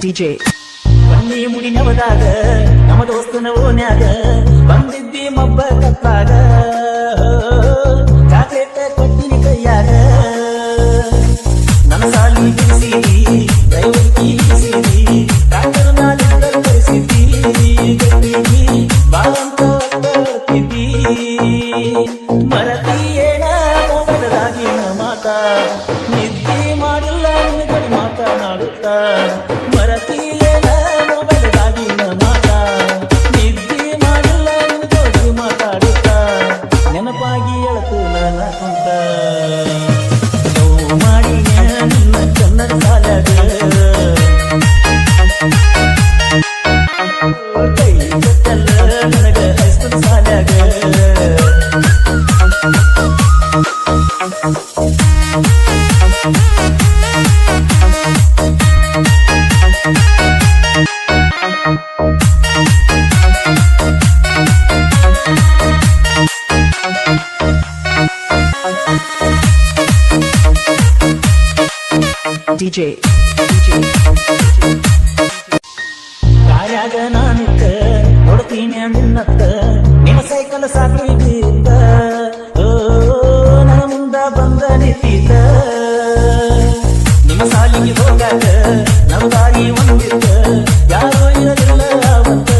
DJ ಬನ್ನಿ ಮುಡಿನವದಾಗ ನಮ್ಮ ದೋಸ್ತನ ಓನ್ಯಾಗ ಬಂದಿದ್ದಿ ಮಬ್ಬ ಕತ್ತಾಗ chocolate ಕೊಟ್ಟಿನಿ ಕೈಯಾಗ ನನ್ನ ಸಾಲಿ ಬಿಡಿಸಿದಿ ದೈವಕ್ಕಿ ಬಿಡಿಸಿದಿ ಡಾಕ್ಟರ್ ನಾಲಿದ್ದ ಕಳಿಸಿದಿ ಗಟ್ಟಿಗಿ ಬಾಳಂತ ಒತ್ತಿದ್ದಿ ಮರತಿಯೇನ ಮೊಬೈಲದಾಗಿನ ಮಾತ ನಿದ್ದೆ ಮಾಡಿಲ್ಲ ನಿನ್ನ ಮಾತನಾಡುತ್ತ ಮರತಿಯೇನ ಮೊಬೈಲದಾಗಿನ ಮಾತ ನಿದ್ದೆ ಮಾಡಿಲ್ಲ ನಿನ್ನ ಮಾತಾಡುತ್ತ ನೆನಪಾಗಿ ಎಳತು ನನ್ನ ಕುಂತ ನೋವು ಮಾಡಿ ನಿನ್ನ ಕನ್ನಡ ಸಾಲಾಗ ಕೈ ಕಟ್ಟಲ್ಲ ನನಗ ಹೈಸ್ಕೂಲ್ ಸಾಲಾಗ DJ ಕಾರ್ಯಾಗ ನಾನಿತ್ತ ನೋಡ್ತೀನಿ ನಿನ್ನತ್ತ ನಿಮ್ಮ ಸೈಕಲ್ ಸಾಕಿದ್ದ ನನ್ನ ಮುಂದ ಬಂದ ನಿಂತಿದ್ದ ನಿಮ್ಮ ಸಾಲಿಗೆ ಹೋಗಾಗ ನಮ್ಮ ದಾರಿ ಒಂದಿದ್ದ ಯಾರೋ ಇರಲಿಲ್ಲ ಅವತ್ತ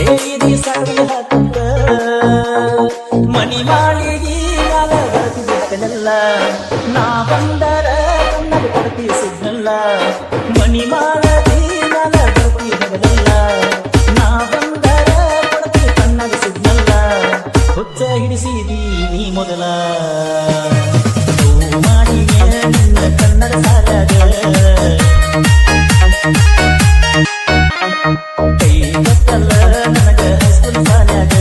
ಹೇಳಿದಿ ಸಾರಿ ಹಾಕಂತ ಮನಿ ಮಾಳಿಗೆ ನಾಲ ಬರ್ತಿದ್ದಲ್ಲ ನಾ ಬಂದರ ಕನ್ನಡ ಕೊಡ್ತಿ ಸಿಗ್ನಲ್ಲ ಮನಿ ಮಾಳದಿ ನಾಲ ಬರ್ತಿದ್ದಲ್ಲ ನಾ ಬಂದರ ಕೊಡ್ತಿ ಕನ್ನಡ ಸಿಗ್ನಲ್ಲ ಹುಚ್ಚ ಹಿಡಿಸಿದಿ ನೀ ಮೊದಲ ನೋವು ಮಾಡಿ ನಿನ್ನ ಕನ್ನಡ ಸಾಲಾಗ ಕೈ ಕಟ್ಟಲ್ಲ ನನಗ ಹೈಸ್ಕೂಲ್ ಸಾಲಾಗ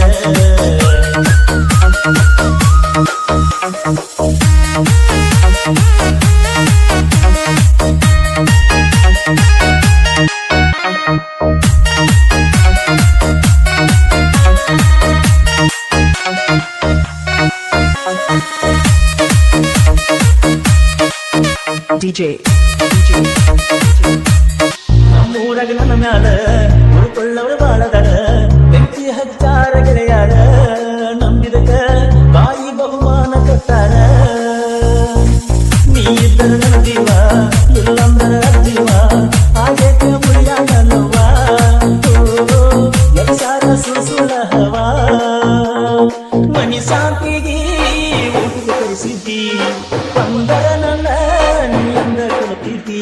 DJ ನಮ್ಮೂರಾಗ ನನ್ನ ಮ್ಯಾಲ ಉಳ್ಕೊಳ್ಳವರು ಬಾಳದಾರ ಬೆಂಕಿ ಹಚ್ಚಾರ ಗೆಳೆಯಾರ ನಂಬಿದಕ ಬಾಯಿ ಬಹುಮಾನ ಕೊಟ್ಟಾರ ನೀ ಇದ್ದರ ನನ್ನ ಜೀವ ಇಲ್ಲಂದರ ಜೀವ ಆಗೇಕ ಮುಳಿಯಾಗ ನೋವ ಎಸಾರ ಸುಸುಳ ಹವಾ ಮನಿ ಶಾಂತಿಗೆ ಊಟಿಗೆ ಕಳಿಸಿದ್ದಿ ಬಂದರ ನನ್ನ ನೀ ಅಂದ ಕೊಡ್ತಿದ್ದಿ